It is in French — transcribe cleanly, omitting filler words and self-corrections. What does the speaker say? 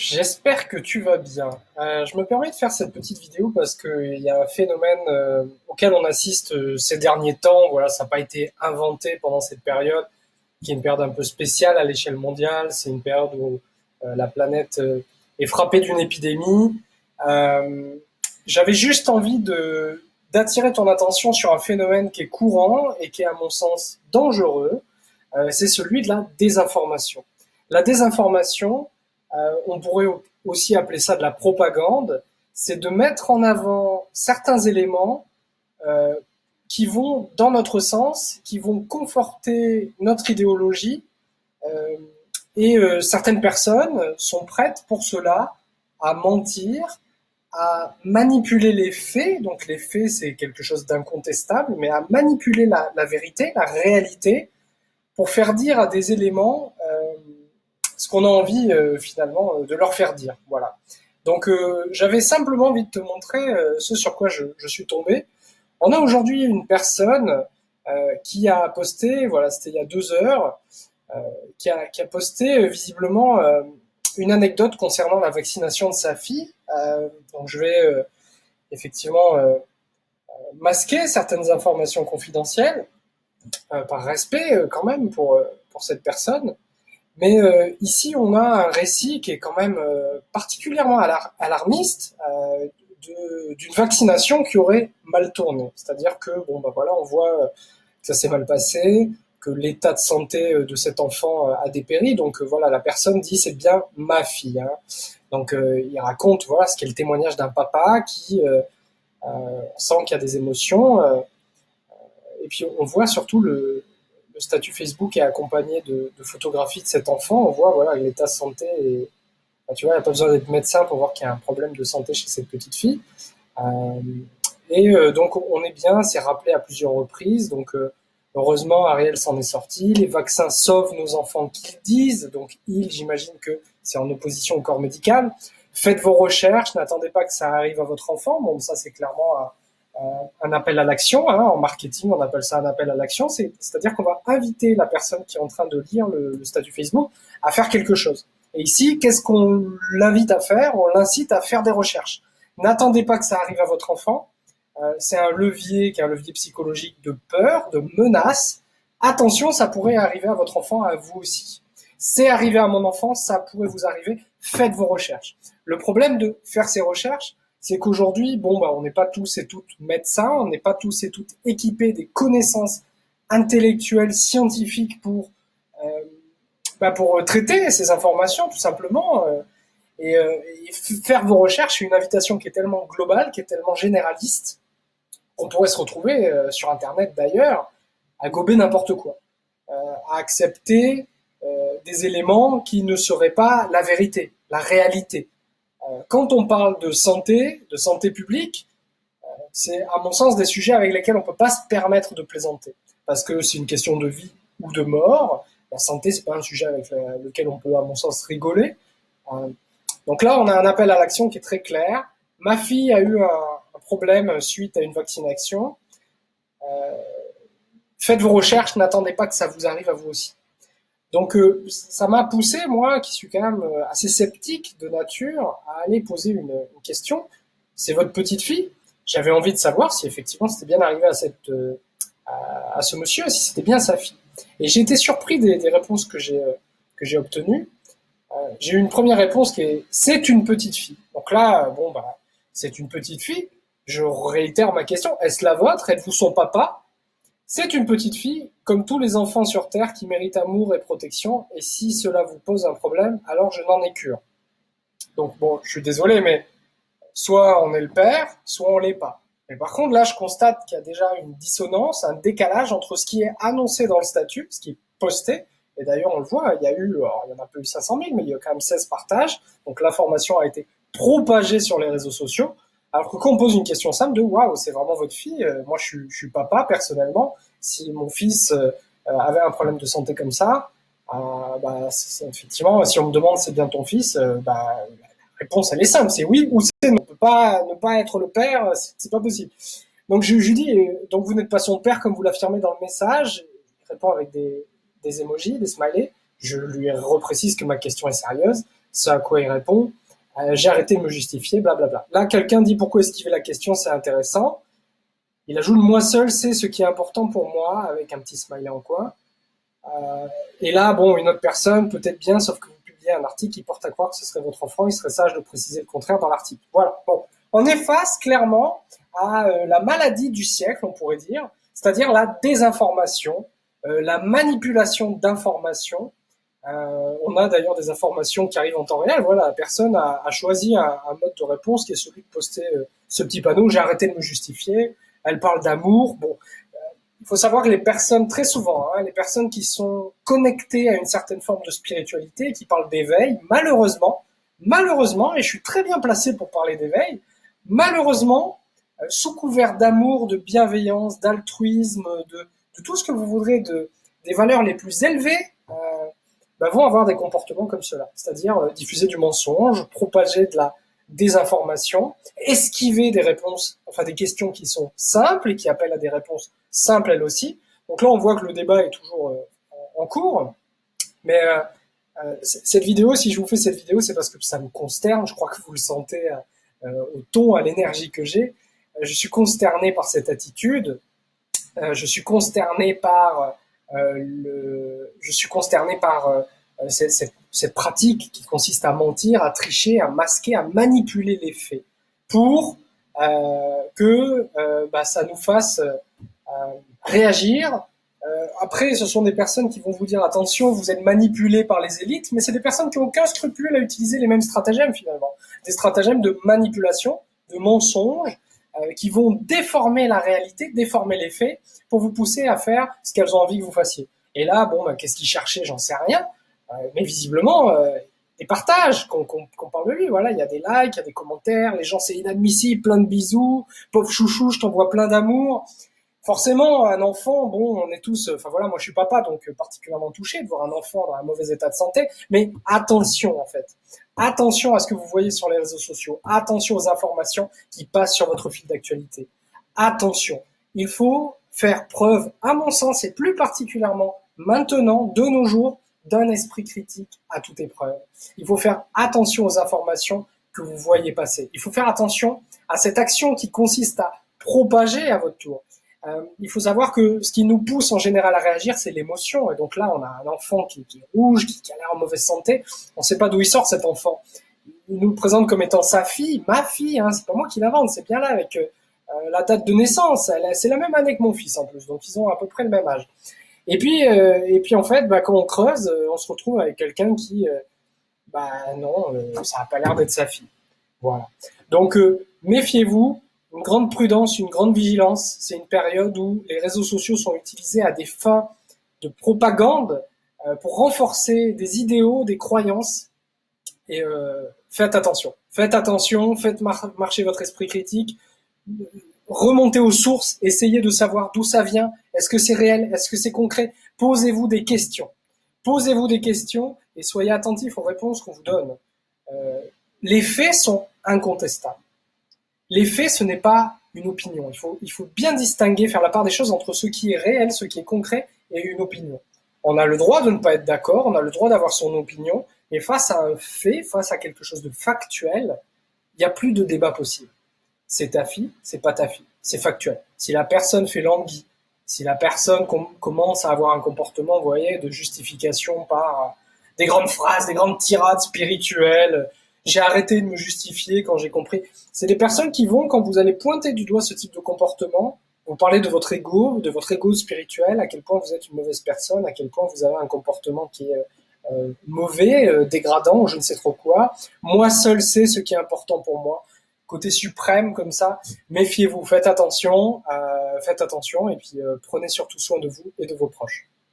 J'espère que tu vas bien. Je me permets de faire cette petite vidéo parce qu'il y a un phénomène auquel on assiste ces derniers temps. Voilà, ça n'a pas été inventé pendant cette période, qui est une période un peu spéciale à l'échelle mondiale. C'est une période où la planète est frappée d'une épidémie. Euh, J'avais juste envie de d'attirer ton attention sur un phénomène qui est courant et qui est à mon sens dangereux. C'est celui de la désinformation. La désinformation, on pourrait aussi appeler ça de la propagande, c'est de mettre en avant certains éléments euh, qui vont dans notre sens, qui vont conforter notre idéologie, euh, et certaines personnes sont prêtes pour cela à mentir, à manipuler les faits, donc les faits c'est quelque chose d'incontestable, mais à manipuler la vérité, la réalité, pour faire dire à des éléments ce qu'on a envie finalement de leur faire dire. Voilà. Donc j'avais simplement envie de te montrer ce sur quoi je suis tombé. On a aujourd'hui une personne qui a posté, voilà, c'était il y a 2 heures, qui a posté visiblement une anecdote concernant la vaccination de sa fille. Donc je vais effectivement masquer certaines informations confidentielles par respect quand même pour cette personne. Mais ici, on a un récit qui est quand même particulièrement alarmiste d'une vaccination qui aurait mal tourné. C'est-à-dire que, bon, bah voilà, on voit que ça s'est mal passé, que l'état de santé de cet enfant a dépéri. Donc voilà, la personne dit c'est bien ma fille. Hein. Donc il raconte voilà ce qu'est le témoignage d'un papa qui sent qu'il y a des émotions. Et puis on voit surtout le statut Facebook est accompagné de photographies de cet enfant. On voit voilà l'état de santé et tu vois, il n'y a pas besoin d'être médecin pour voir qu'il y a un problème de santé chez cette petite fille. Euh, donc on est bien, c'est rappelé à plusieurs reprises. Donc heureusement Ariel s'en est sorti. Les vaccins sauvent nos enfants qu'ils disent. Donc j'imagine que c'est en opposition au corps médical. Faites vos recherches, n'attendez pas que ça arrive à votre enfant. Bon, ça c'est clairement un appel à l'action. Hein. En marketing, on appelle ça un appel à l'action. C'est-à-dire qu'on va inviter la personne qui est en train de lire le statut Facebook à faire quelque chose. Et ici, qu'est-ce qu'on l'invite à faire? On l'incite à faire des recherches. N'attendez pas que ça arrive à votre enfant. C'est un levier qui est un levier psychologique de peur, de menace. Attention, ça pourrait arriver à votre enfant, à vous aussi. C'est arrivé à mon enfant, ça pourrait vous arriver. Faites vos recherches. Le problème de faire ces recherches, c'est qu'aujourd'hui, bon, bah, on n'est pas tous et toutes médecins, on n'est pas tous et toutes équipés des connaissances intellectuelles, scientifiques pour traiter ces informations, tout simplement. Et faire vos recherches, c'est une invitation qui est tellement globale, qui est tellement généraliste, qu'on pourrait se retrouver sur Internet d'ailleurs, à gober n'importe quoi, à accepter des éléments qui ne seraient pas la vérité, la réalité. Quand on parle de santé publique, c'est à mon sens des sujets avec lesquels on ne peut pas se permettre de plaisanter, parce que c'est une question de vie ou de mort. La santé, c'est pas un sujet avec lequel on peut, à mon sens, rigoler. Euh, donc là, on a un appel à l'action qui est très clair. Ma fille a eu un problème suite à une vaccination. Euh, Faites vos recherches, n'attendez pas que ça vous arrive à vous aussi. Donc ça m'a poussé, moi, qui suis quand même assez sceptique de nature, à aller poser une question. C'est votre petite fille. J'avais envie de savoir si effectivement c'était bien arrivé à ce monsieur, si c'était bien sa fille. Et j'ai été surpris des réponses que j'ai obtenues. J'ai eu une première réponse qui est c'est une petite fille. Donc là, bon bah c'est une petite fille. Je réitère ma question est-ce la vôtre? Êtes-vous son papa? C'est une petite fille, comme tous les enfants sur Terre qui méritent amour et protection. Et si cela vous pose un problème, alors je n'en ai cure. Donc bon, je suis désolé, mais soit on est le père, soit on l'est pas. Mais par contre, là, je constate qu'il y a déjà une dissonance, un décalage entre ce qui est annoncé dans le statut, ce qui est posté, et d'ailleurs, on le voit, il y a eu, alors, il y en a pas eu 500 000, mais il y a quand même 16 partages, donc l'information a été propagée sur les réseaux sociaux, alors que quand on pose une question simple de waouh, c'est vraiment votre fille, moi je suis papa personnellement, si mon fils avait un problème de santé comme ça, bah, effectivement, si on me demande c'est bien ton fils, bah, réponse, elle est simple, c'est oui ou c'est non. On peut pas ne pas être le père, c'est pas possible. Donc je lui dis, donc vous n'êtes pas son père comme vous l'affirmez dans le message. Il répond avec des emojis, des smileys. Je lui reprécise que ma question est sérieuse. Ce à quoi il répond, j'ai arrêté de me justifier, blablabla. Là, quelqu'un dit pourquoi esquiver la question, c'est intéressant. Il ajoute moi seul, c'est ce qui est important pour moi, avec un petit smiley en coin. Et là, bon, une autre personne, peut-être bien, sauf que vous publiez un article qui porte à croire que ce serait votre enfant, il serait sage de préciser le contraire dans l'article. Voilà. Bon, on est face clairement à la maladie du siècle, on pourrait dire, c'est-à-dire la désinformation, la manipulation d'informations. On a d'ailleurs des informations qui arrivent en temps réel. Voilà, la personne a choisi un mode de réponse qui est celui de poster ce petit panneau. J'ai arrêté de me justifier. Elle parle d'amour. Bon, il faut savoir que les personnes, très souvent, les personnes qui sont connectées à une certaine forme de spiritualité, qui parlent d'éveil, malheureusement, et je suis très bien placé pour parler d'éveil, malheureusement, sous couvert d'amour, de bienveillance, d'altruisme, de tout ce que vous voudrez, des valeurs les plus élevées, vont avoir des comportements comme cela, c'est-à-dire diffuser du mensonge, propager de la désinformation, esquiver des réponses, enfin des questions qui sont simples et qui appellent à des réponses simples elles aussi. Donc là, on voit que le débat est toujours en cours, mais cette vidéo, si je vous fais cette vidéo, c'est parce que ça me consterne, je crois que vous le sentez au ton, à l'énergie que j'ai. Je suis consterné par cette attitude, je suis consterné par cette pratique qui consiste à mentir, à tricher, à masquer, à manipuler les faits pour que ça nous fasse réagir. Après, ce sont des personnes qui vont vous dire attention, vous êtes manipulé par les élites, mais c'est des personnes qui n'ont aucun scrupule à utiliser les mêmes stratagèmes finalement, des stratagèmes de manipulation, de mensonge, qui vont déformer la réalité, déformer les faits, pour vous pousser à faire ce qu'elles ont envie que vous fassiez. Et là, bon, qu'est-ce qu'il cherchait, j'en sais rien, mais visiblement, des partages, qu'on parle de lui, voilà, il y a des likes, il y a des commentaires, les gens, c'est inadmissible, plein de bisous, pauvre chouchou, je t'envoie plein d'amour. Forcément, un enfant, bon, on est tous, enfin voilà, moi je suis papa, donc particulièrement touché de voir un enfant dans un mauvais état de santé, mais attention en fait. Attention à ce que vous voyez sur les réseaux sociaux, attention aux informations qui passent sur votre fil d'actualité. Attention, il faut faire preuve, à mon sens, et plus particulièrement maintenant, de nos jours, d'un esprit critique à toute épreuve. Il faut faire attention aux informations que vous voyez passer. Il faut faire attention à cette action qui consiste à propager à votre tour. Il faut savoir que ce qui nous pousse en général à réagir, c'est l'émotion. Et donc là, on a un enfant qui est rouge, qui a l'air en mauvaise santé. On ne sait pas d'où il sort cet enfant. Il nous le présente comme étant sa fille, ma fille. C'est pas moi qui l'invente, c'est bien là avec la date de naissance. C'est la même année que mon fils en plus, donc ils ont à peu près le même âge. Et puis en fait, quand on creuse, on se retrouve avec quelqu'un qui, non, ça n'a pas l'air d'être sa fille. Voilà. Donc méfiez-vous. Une grande prudence, une grande vigilance. C'est une période où les réseaux sociaux sont utilisés à des fins de propagande pour renforcer des idéaux, des croyances. Et faites attention. Faites attention, faites marcher votre esprit critique. Remontez aux sources, essayez de savoir d'où ça vient. Est-ce que c'est réel? Est-ce que c'est concret? Posez-vous des questions. Posez-vous des questions et soyez attentifs aux réponses qu'on vous donne. Les faits sont incontestables. Les faits, ce n'est pas une opinion. Il faut bien distinguer, faire la part des choses entre ce qui est réel, ce qui est concret et une opinion. On a le droit de ne pas être d'accord, on a le droit d'avoir son opinion, mais face à un fait, face à quelque chose de factuel, il n'y a plus de débat possible. C'est ta fille, c'est pas ta fille, c'est factuel. Si la personne fait languie, si la personne commence à avoir un comportement, vous voyez, de justification par des grandes phrases, des grandes tirades spirituelles, j'ai arrêté de me justifier quand j'ai compris. C'est des personnes qui vont, quand vous allez pointer du doigt ce type de comportement, vous parlez de votre ego spirituel, à quel point vous êtes une mauvaise personne, à quel point vous avez un comportement qui est mauvais, dégradant, je ne sais trop quoi. Moi seul sais ce qui est important pour moi. Côté suprême comme ça, méfiez-vous, faites attention, et puis prenez surtout soin de vous et de vos proches.